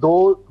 2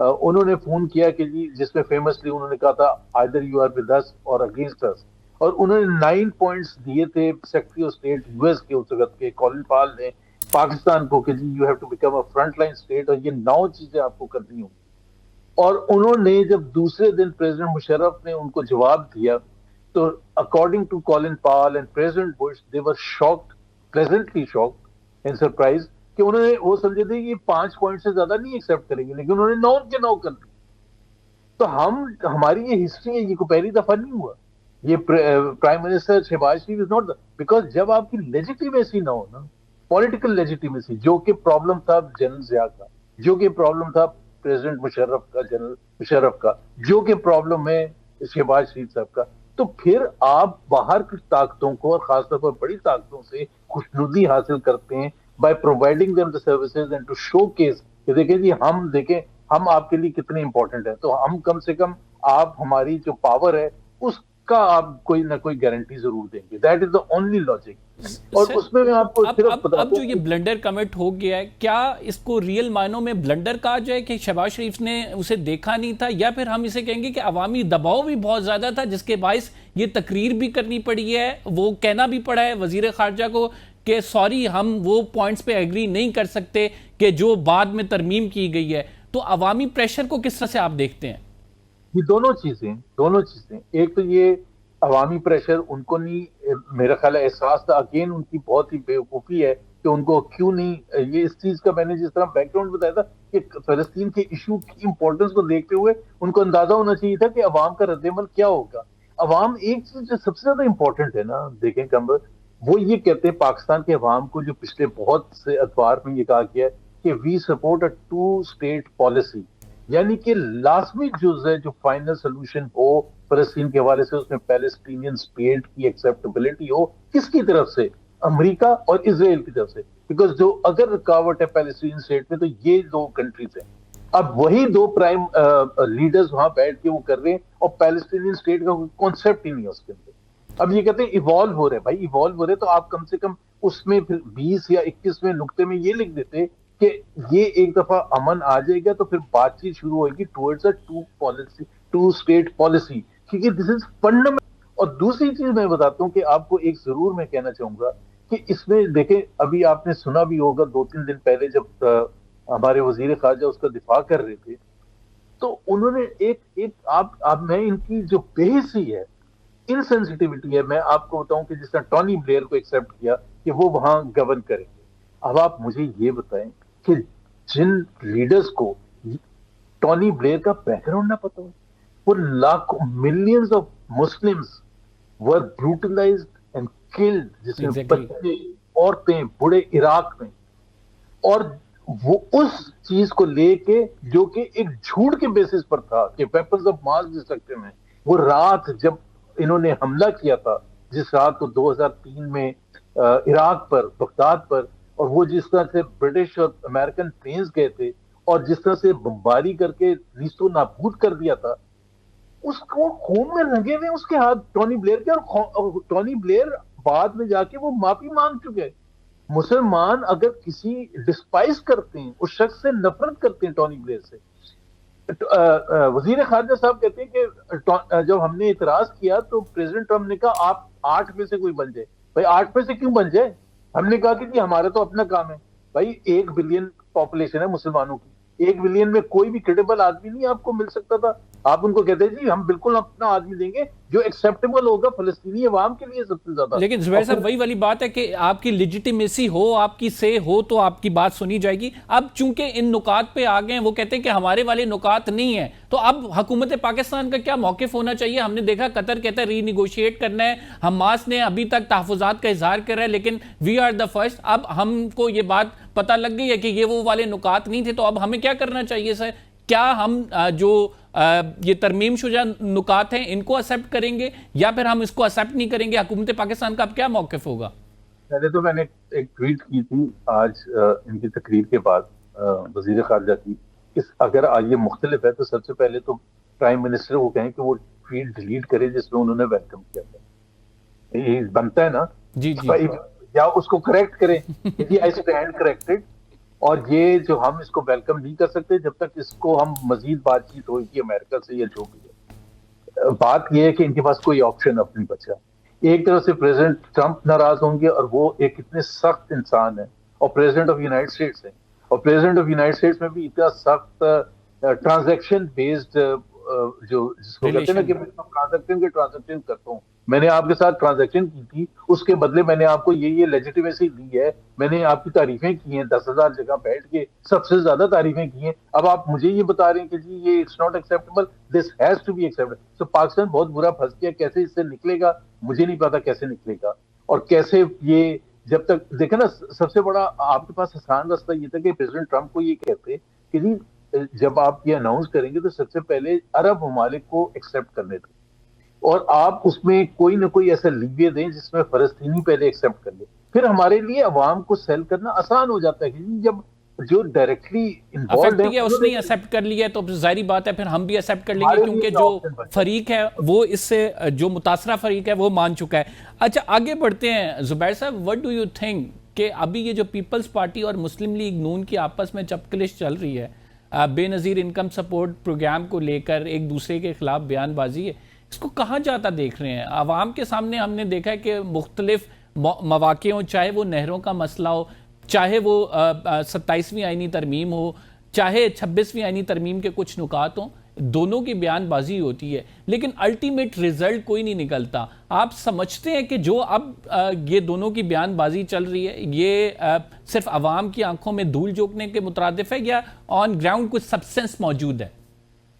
انہوں نے فون کیا کہ جی، جس میں فیمسلی انہوں نے کہا تھا either you are with us or against us، اور انہوں نے 9 پوائنٹس دیے تھے secretary of state U S کے اس وقت کے کولن پال نے پاکستان کو کہ جی you have to become a front line state, اور یہ 9 چیزیں آپ کو کرنی ہوں. اور انہوں نے جب دوسرے دن پریزیڈنٹ مشرف نے ان کو جواب دیا تو according to Colin Powell and President Bush they were shocked, pleasantly shocked and surprise, کہ انہوں نے وہ سمجھے تھے یہ 5 پوائنٹ سے زیادہ نہیں ایکسیپٹ کریں گے، لیکن انہوں نے 9 کے 9 کر دی. تو ہماری یہ ہسٹری ہے، یہ کوئی پہلی دفعہ نہیں ہوا. یہ prime minister Shahbaz Sharif is not, because جب آپ کی لیجیٹیمیسی نہ ہو نا، پولیٹیکل لیجیٹیمیسی، جو کہ پرابلم تھا جنرل ضیاء کا، جو کہ پرابلم تھا پریزیڈنٹ مشرف کا، جنرل مشرف کا، جو کہ پرابلم ہے شہباز شریف صاحب کا، تو پھر آپ باہر کی طاقتوں کو اور خاص طور پر بڑی طاقتوں سے خوشنودی حاصل کرتے ہیں by providing them the services and to showcase کہ دیکھیں جی دیکھیں ہم آپ کے لیے کتنے امپورٹنٹ ہیں، تو ہم کم سے کم آپ ہماری جو پاور ہے اس کا آپ کوئی نہ کوئی گارنٹی ضرور دیں گے. That is the only logic. اور اس میں آپ کو صرف اب جو یہ بلنڈر کمٹ ہو گیا ہے، کیا اس کو ریئل معنوں میں بلنڈر کہا جائے کہ شہباز شریف نے اسے دیکھا نہیں تھا، یا پھر ہم اسے کہیں گے کہ عوامی دباؤ بھی بہت زیادہ تھا جس کے باعث یہ تقریر بھی کرنی پڑی ہے، وہ کہنا بھی پڑا ہے وزیر خارجہ کو کہ سوری ہم وہ پوائنٹس پہ ایگری نہیں کر سکتے کہ جو بعد میں ترمیم کی گئی ہے. تو عوامی پریشر کو کس طرح سے آپ دیکھتے ہیں؟ یہ دونوں چیزیں ایک تو یہ عوامی پریشر ان کو نہیں، میرا خیال ہے احساس تھا، اگین ان کی بہت ہی بیوقوفی ہے کہ ان کو کیوں نہیں یہ اس چیز کا، میں نے جس طرح بیک گراؤنڈ بتایا تھا کہ فلسطین کے ایشو کی امپورٹنس کو دیکھتے ہوئے ان کو اندازہ ہونا چاہیے تھا کہ عوام کا رد عمل کیا ہوگا. عوام ایک چیز جو سب سے زیادہ امپورٹنٹ ہے نا، دیکھیں کمبر، وہ یہ کہتے ہیں پاکستان کے عوام کو، جو پچھلے بہت سے ادوار میں یہ کہا گیا ہے کہ we support a 2 state policy, یعنی کہ لازمی جز ہے جو فائنل سولوشن ہو فلسطین کے حوالے سے، اس میں پیلسٹینین اسٹیٹ کی ایکسیپٹیبلٹی ہو، کس کی طرف سے؟ امریکہ اور اسرائیل کی طرف سے، بیکاز جو اگر رکاوٹ ہے پیلسٹینین اسٹیٹ میں تو یہ 2 کنٹریز ہیں. اب وہی 2 پرائم لیڈرز وہاں بیٹھ کے وہ کر رہے ہیں، اور پیلسٹینین اسٹیٹ کا کوئی کانسیپٹ ہی نہیں ہے اس کے اندر. اب یہ کہتے ہیں ایوالو ہو رہے، بھائی ایوالو ہو رہے تو آپ کم سے کم اس میں پھر 20 یا 21 نقطے میں یہ لکھ دیتے کہ یہ ایک دفعہ امن آ جائے گا تو پھر بات چیت شروع ہوئے گی ٹوورڈز اے 2 اسٹیٹ پالیسی، کیونکہ دس از فنڈامنٹل. اور دوسری چیز میں بتاتا ہوں کہ آپ کو ایک ضرور میں کہنا چاہوں گا کہ اس میں دیکھیں، ابھی آپ نے سنا بھی ہوگا 2-3 دن پہلے جب ہمارے وزیر خارجہ اس کا دفاع کر رہے تھے، تو انہوں نے ایک آپ میں ان کی جو بےحسی ہے، انسینسٹیوٹی ہے، میں آپ کو بتاؤں کہ جس طرح ٹونی بلیئر کو ایکسیپٹ کیا کہ وہ وہاں گورن کریں گے. اب آپ مجھے یہ بتائیں کہ جن لیڈرز کو ٹونی بلیئر کا بیک گراؤنڈ نہ پتا ہو، وہ لاکھوں millions of Muslims were brutalized and killed, جس میں بچے، عورتیں، بوڑھے عراق میں، اور وہ اس چیز کو لے کے جو کہ ایک جھوٹ کے بیسس پر تھا کہ ویپنز آف ماس ڈسٹرکشن ہے، وہ رات جب انہوں نے حملہ کیا تھا، جس رات کو 2003 میں عراق پر، بغداد پر، اور وہ جس طرح سے برٹش اور امریکن پلینز گئے تھے اور جس طرح سے بمباری کر کے نیست و نابود کر دیا تھا، اس کو خون میں رنگے ہوئے اس کے ہاتھ ٹونی بلیئر کے، اور ٹونی بلیئر بعد میں جا کے وہ معافی مانگ چکے. مسلمان اگر کسی ڈسپائز کرتے ہیں، اس شخص سے نفرت کرتے ہیں ٹونی بلیئر سے. وزیر خارجہ صاحب کہتے ہیں کہ جب ہم نے اعتراض کیا تو پریزیڈنٹ ٹرمپ نے کہا آپ 8 میں سے کوئی بن جائے. بھائی 8 میں سے کیوں بن جائے؟ ہم نے کہا کہ جی ہمارا تو اپنا کام ہے. بھائی 1 بلین پاپولیشن ہے مسلمانوں کی، 1 بلین میں کوئی بھی کریڈیبل آدمی نہیں آپ کو مل سکتا تھا. آپ ان کو کہتے ہیں جی ہم بالکل اپنا آدمی دیں گے جو ایکسیپٹیبل ہوگا فلسطینی عوام کے لیے سب سے زیادہ. لیکن زبیر صاحب وہی والی بات ہے کہ آپ کی لیجیٹیمیسی ہو، آپ کی سے ہو تو آپ کی بات سنی جائے گی. اب چونکہ ان نکات پہ آ گئے ہیں، وہ کہتے ہیں کہ ہمارے والے نکات نہیں ہیں، تو اب حکومت پاکستان کا کیا موقف ہونا چاہیے؟ ہم نے دیکھا قطر کہتا ہے ری نیگوشیٹ کرنا ہے، حماس نے ابھی تک تحفظات کا اظہار کر رہا ہے، لیکن وی آر دا فرسٹ. اب ہم کو یہ بات پتہ لگ گئی ہے کہ یہ وہ والے نکات نہیں تھے، تو اب ہمیں کیا کرنا چاہیے سر؟ کیا ہم جو یہ ترمیم شدہ نکات ہیں ان کو ایکسیپٹ کریں گے یا پھر ہم اس کو ایکسیپٹ نہیں کریں گے؟ حکومت پاکستان کا اب کیا موقف ہوگا؟ پہلے تو میں نے ایک ٹویٹ کی تھی آج ان کی تقریر کے بعد وزیر خارجہ کی، اگر یہ مختلف ہے تو سب سے پہلے تو پرائم منسٹر کو کہیں کہ وہ ٹویٹ ڈیلیٹ کرے جس میں انہوں نے ویلکم کیا تھا. یہ بنتا ہے نا، جی جی، یا اس کو کریکٹ کریں کہ آئی اسٹینڈ کریکٹڈ، اور یہ جو ہم اس کو ویلکم نہیں کر سکتے جب تک اس کو ہم مزید بات چیت ہوئی کہ امریکہ سے یا جو بھی ہے. بات یہ ہے کہ ان کے پاس کوئی آپشن اب نہیں بچا. ایک طرف سے پریزیڈنٹ ٹرمپ ناراض ہوں گے اور وہ ایک اتنے سخت انسان ہیں اور پریزیڈنٹ آف یونائٹڈ اسٹیٹس ہیں, اور پریزیڈنٹ آف یونائٹڈ اسٹیٹس میں بھی اتنا سخت ٹرانزیکشن بیسڈ جو جس کو کہتے ہیں نا کہ میں ٹرانزیکشن کرتا ہوں, میں نے آپ کے ساتھ ٹرانزیکشن کی تھی, اس کے بدلے میں نے آپ کو یہ لیجیٹیمیسی دی ہے, میں نے آپ کی تعریفیں کی ہیں 10,000 جگہ بیٹھ کے, سب سے زیادہ تعریفیں کی ہیں, اب آپ مجھے یہ بتا رہے ہیں کہ جی یہ it's not acceptable, this has to be acceptable. تو پاکستان بہت برا پھنس گیا, کیسے اس سے نکلے گا مجھے نہیں پتا کیسے نکلے گا, اور کیسے یہ جب تک دیکھیں نا سب سے بڑا آپ کے پاس آسان راستہ یہ تھا کہ پریزیڈنٹ ٹرمپ کو یہ کہتے کہ جی جب آپ یہ اناؤنس کریں گے تو سب سے پہلے عرب ممالک کو ایکسیپٹ کرنے تھے, اور آپ اس میں کوئی نہ کوئی ایسا لیویہ دیں جس میں فلسطینی پہلے ایکسیپٹ کر لے, پھر ہمارے لیے عوام کو سیل کرنا آسان ہو جاتا ہے. جب جو ڈائریکٹلی انوالوڈ ہے اس نے ایکسیپٹ کر لیا تو ظاہری بات ہے پھر ہم بھی ایکسیپٹ کر لیں گے, کیونکہ جو فریق ہے وہ اس سے جو متاثرہ فریق ہے وہ مان چکا ہے. اچھا آگے بڑھتے ہیں زبیر صاحب, وٹ ڈو یو تھنک کہ ابھی یہ جو پیپلز پارٹی اور مسلم لیگ نون کی آپس میں چپکلش چل رہی ہے بے نظیر انکم سپورٹ پروگرام کو لے کر, ایک دوسرے کے خلاف بیان بازی ہے, اس کو کہاں جاتا دیکھ رہے ہیں؟ عوام کے سامنے ہم نے دیکھا ہے کہ مختلف مواقع ہوں, چاہے وہ نہروں کا مسئلہ ہو, چاہے وہ 27ویں آئینی ترمیم ہو, چاہے 26ویں آئینی ترمیم کے کچھ نکات ہوں, دونوں کی بیان بازی ہوتی ہے لیکن الٹیمیٹ ریزلٹ کوئی نہیں نکلتا. آپ سمجھتے ہیں کہ جو اب یہ دونوں کی بیان بازی چل رہی ہے یہ صرف عوام کی آنکھوں میں دھول جھونکنے کے مترادف ہے یا آن گراؤنڈ کچھ سبسٹنس موجود ہے؟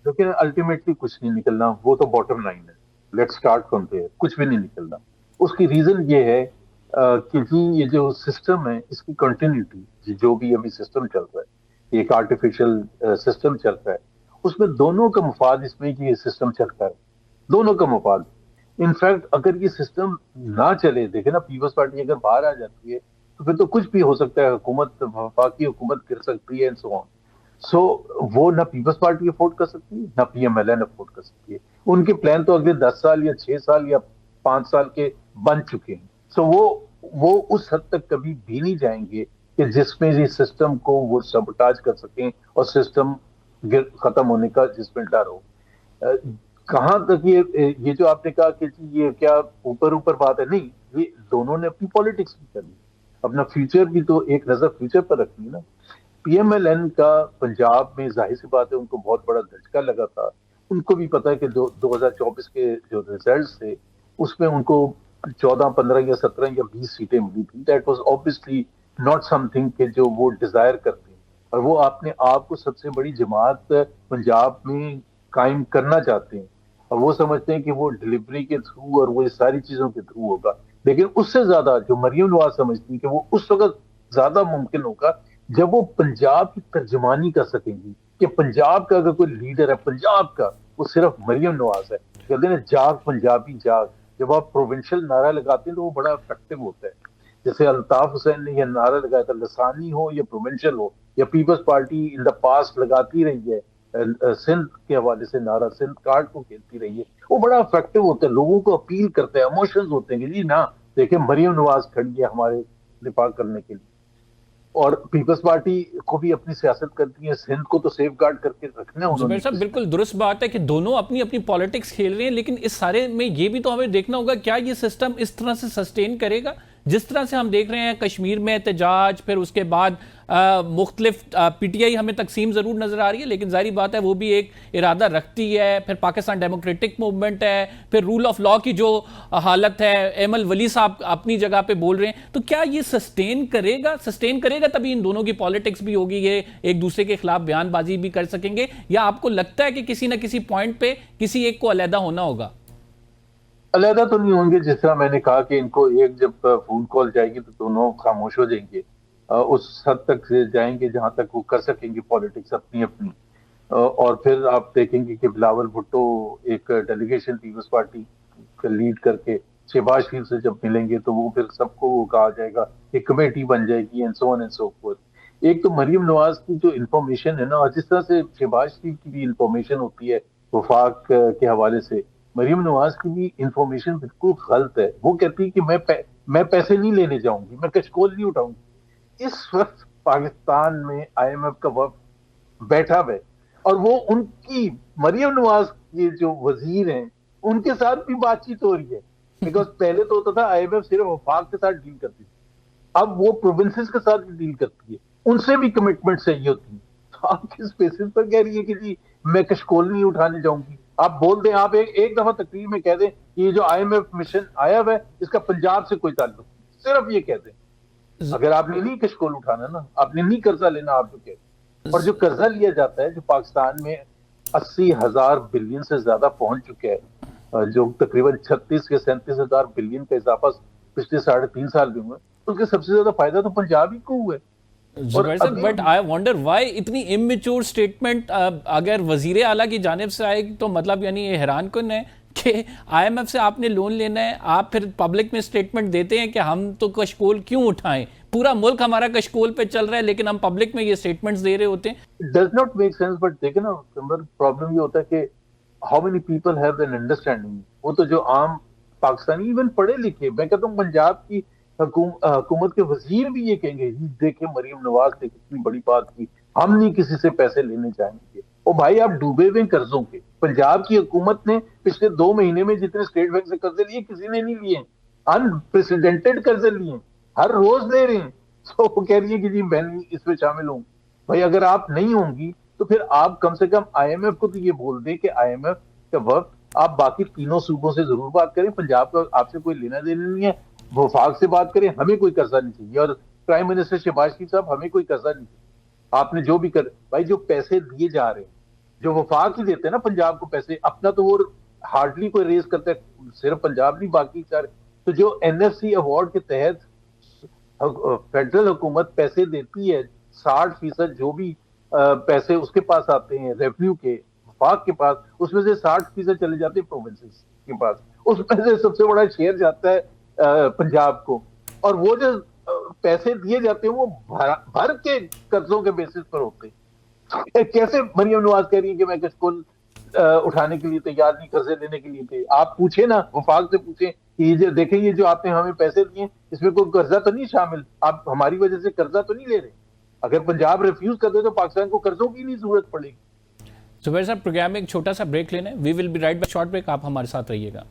لیکن الٹیمیٹلی کچھ نہیں نکلنا, وہ تو باٹم لائن ہے. لیٹ سٹارٹ فرام دیئر, کچھ بھی نہیں نکلنا. اس کی ریزن یہ ہے کہ یہ جو سسٹم ہے اس کی کنٹینیوٹی, جو بھی ابھی سسٹم چل رہا ہے ایک آرٹیفیشل سسٹم چل رہا ہے, اس میں دونوں کا مفاد اس میں کہ یہ سسٹم چل رہا ہے, دونوں کا مفاد. انفیکٹ اگر یہ سسٹم نہ چلے, دیکھیں نا پیپلز پارٹی اگر باہر آ جاتی ہے تو پھر تو کچھ بھی ہو سکتا ہے, حکومت وفاقی حکومت گر سکتی ہے اینڈ سو آن. سو وہ نہ پیپلز پارٹی افورڈ کر سکتی ہے نہ P M L N afford کر سکتی ہے. ان کے پلان تو اگلے 10 سال یا 6 سال یا 5 سال کے بن چکے ہیں. سو وہ اس حد تک کبھی بھی نہیں جائیں گے کہ جس میں یہ سسٹم کو وہ سبوٹاج کر سکیں اور سسٹم ختم ہونے کا جس میں ڈر ہو. کہاں تک یہ جو آپ نے کہا کہ یہ کیا اوپر بات ہے, نہیں, یہ دونوں نے اپنی پالیٹکس بھی کرنی, اپنا فیوچر بھی تو ایک نظر فیوچر پر رکھنی نا. پی ایم ایل این کا پنجاب میں ظاہر سی بات ہے ان کو بہت بڑا دھچکا لگا تھا. ان کو بھی پتا ہے کہ 2024 کے جو ریزلٹس تھے اس میں ان کو 14, 15 یا 17 یا 20 سیٹیں ملی تھی. That was obviously not something کہ جو وہ ڈیزائر کرتے ہیں, اور وہ اپنے آپ کو سب سے بڑی جماعت پنجاب میں قائم کرنا چاہتے ہیں, اور وہ سمجھتے ہیں کہ وہ ڈلیوری کے تھرو اور وہ ساری چیزوں کے تھرو ہوگا. لیکن اس سے زیادہ جو مریم نواز سمجھتی ہیں کہ وہ اس وقت زیادہ ممکن ہوگا جب وہ پنجاب کی ترجمانی کر سکیں گی کہ پنجاب کا اگر کوئی لیڈر ہے پنجاب کا وہ صرف مریم نواز ہے. کہتے ہیں جاگ پنجابی جاگ, جب آپ پروونشل نعرہ لگاتے ہیں تو وہ بڑا افیکٹو ہوتا ہے. جیسے الطاف حسین نے یہ نعرہ لگایا تھا, لسانی ہو یا پروونشل ہو, یا Peoples Party in the past لگاتی رہی ہے سندھ کے حوالے سے نعرہ, سندھ کارڈ کو کھیلتی رہی ہے, وہ بڑا افیکٹو ہوتا ہے, لوگوں کو اپیل کرتا ہے, ایموشنز ہوتے ہیں کہ جی نا دیکھیں مریم نواز کھڑی ہے ہمارے دفاع کرنے کے لیے. اور پیپلز پارٹی کو بھی اپنی سیاست کرتی ہے, سندھ کو تو سیف گارڈ کر کے رکھنا ہے انہوں نے. صاحب بالکل درست بات ہے کہ دونوں اپنی اپنی پالیٹکس کھیل رہے ہیں, لیکن اس سارے میں یہ بھی تو ہمیں دیکھنا ہوگا کیا یہ سسٹم اس طرح سے سسٹین کرے گا جس طرح سے ہم دیکھ رہے ہیں کشمیر میں احتجاج, پھر اس کے بعد مختلف پی ٹی آئی ہمیں تقسیم ضرور نظر آ رہی ہے لیکن ظاہری بات ہے وہ بھی ایک ارادہ رکھتی ہے, پھر پاکستان ڈیموکریٹک موومنٹ ہے, پھر رول آف لا کی جو حالت ہے, ایمل ولی صاحب اپنی جگہ پہ بول رہے ہیں. تو کیا یہ سسٹین کرے گا تبھی ان دونوں کی پالیٹکس بھی ہوگی, یہ ایک دوسرے کے خلاف بیان بازی بھی کر سکیں گے, یا آپ کو لگتا ہے کہ کسی نہ کسی پوائنٹ پہ کسی ایک کو علیحدہ ہونا ہوگا؟ علیحدہ تو نہیں ہوں گے, جس طرح میں نے کہا کہ ان کو ایک جب فون کال جائے گی تو دونوں خاموش ہو جائیں گے, اس حد تک جائیں گے جہاں تک وہ کر سکیں گے پالیٹکس اپنی اپنی. اور پھر آپ دیکھیں گے کہ بلاول بھٹو ایک ڈیلیگیشن پیپلز پارٹی لیڈ کر کے شہباز شریف سے جب ملیں گے تو وہ پھر سب کو وہ کہا جائے گا, ایک کمیٹی بن جائے گی and so on and so forth. ایک تو مریم نواز کی جو انفارمیشن ہے نا, اور جس طرح سے شہباز شریف کی بھی انفارمیشن ہوتی ہے وفاق کے حوالے سے, مریم نواز کی بھی انفارمیشن بالکل غلط ہے. وہ کہتی ہے کہ میں پیسے نہیں لینے جاؤں گی, میں کچھ کول نہیں اٹھاؤں گی. اس وقت پاکستان میں IMF کا وفد بیٹھا ہوا ہے اور وہ ان کی مریم نواز یہ جو وزیر ہیں ان کے ساتھ بھی بات چیت ہو رہی ہے. بیکاز پہلے تو ہوتا تھا IMF صرف وفاق کے ساتھ ڈیل کرتی تھی, اب وہ پروونسز کے ساتھ بھی ڈیل کرتی ہے, ان سے بھی کمٹمنٹ چاہیے ہوتی ہے. آپ کس بیسس پر کہہ رہی ہے کہ جی میں کشکول نہیں اٹھانے جاؤں گی؟ آپ بول دیں, آپ ایک دفعہ تقریر میں کہہ دیں کہ یہ جو IMF مشن آیا ہوا ہے اس کا پنجاب سے کوئی تعلق نہیں, صرف یہ کہہ دیں. اگر آپ نے نہیں کشکول اٹھانا نا, آپ نے نہیں قرضہ لینا, آپ جو کہہ دیں. اور جو قرضہ لیا جاتا ہے جو پاکستان میں 80,000 بلین سے زیادہ پہنچ چکا ہے, جو تقریباً 36 یا 37,000 بلین کا اضافہ پچھلے 3.5 سال میں ہوا ہے, اس کے سب سے زیادہ فائدہ تو پنجاب ہی کو ہوا ہے. زبیر صاحب, بٹ آئی وانڈر وائی اتنی امیچور سٹیٹمنٹ اگر وزیر اعلیٰ کی جانب سے آئے تو مطلب یعنی یہ حیران کن ہے کہ IMF سے آپ نے لون لینا ہے, آپ پھر پبلک میں سٹیٹمنٹ دیتے ہیں کہ ہم تو کشکول کیوں اٹھائیں, پورا ملک ہمارا کشکول پہ چل رہا ہے لیکن ہم پبلک میں یہ سٹیٹمنٹس دے رہے ہوتے ہیں. Does not make sense. But دیکھیں نا پرابلم یہ ہوتا ہے کہ how many people have an understanding. وہ تو جو عام پاکستانی ایون پڑھے لکھے, میں کہتا ہوں پنجاب کی حکومت کے وزیر بھی یہ کہیں گے دیکھیں مریم نواز نے کتنی بڑی بات کی, ہم نہیں کسی سے پیسے لینے چاہیں گے. او بھائی آپ ڈوبے ہوئے قرضوں کے. پنجاب کی حکومت نے پچھلے 2 مہینے میں جتنے اسٹیٹ بینک سے قرضے لیے کسی نے نہیں لیے, انپریسیڈنٹڈ قرضے لیے, ہر روز لے رہے ہیں. تو وہ کہہ رہی ہے کہ جی میں نہیں اس میں شامل ہوں. بھائی اگر آپ نہیں ہوں گی تو پھر آپ کم سے کم IMF کو تو یہ بول دیں کہ IMF کا وقت آپ باقی تینوں صوبوں سے ضرور بات کریں, پنجاب کا آپ سے کوئی لینا دینا نہیں ہے, وفاق سے بات کریں, ہمیں کوئی قرضہ نہیں چاہیے. اور پرائم منسٹر شہباز شریف صاحب ہمیں کوئی قرضہ نہیں چاہیے. آپ نے جو بھی بھائی جو پیسے دیے جا رہے ہیں, جو وفاق ہی دیتے ہیں نا پنجاب کو پیسے, اپنا تو وہ ہارڈلی کوئی ریز کرتا ہے, صرف پنجاب نہیں باقی سارے. تو جو NFC ایوارڈ کے تحت فیڈرل حکومت پیسے دیتی ہے, 60% جو بھی پیسے اس کے پاس آتے ہیں ریونیو کے وفاق کے پاس, اس میں سے 60% چلے جاتے ہیں پروونسز کے پاس, اس میں سے سب سے بڑا شیئر جاتا ہے پنجاب کو. اور وہ جو پیسے دیے جاتے ہیں وہ بھر کے قرضوں کے بیسس پر ہوتے ہیں. کیسے مریم نواز کہہ رہی ہے کہ میں کشکول اٹھانے کے لیے تیار نہیں, قرضے لینے کے لیے تھے؟ آپ پوچھیں نا, وفاق سے پوچھیں کہ یہ جو دیکھیں یہ جو آپ نے ہمیں پیسے دیے اس میں کوئی قرضہ تو نہیں شامل, آپ ہماری وجہ سے قرضہ تو نہیں لے رہے. اگر پنجاب ریفیوز کر دے تو پاکستان کو قرضوں کی نہیں ضرورت پڑے گی. زبیر صاحب, پروگرام میں ایک چھوٹا سا بریک لینا ہے, we will be right back, short break, آپ ہمارے ساتھ رہیے گا.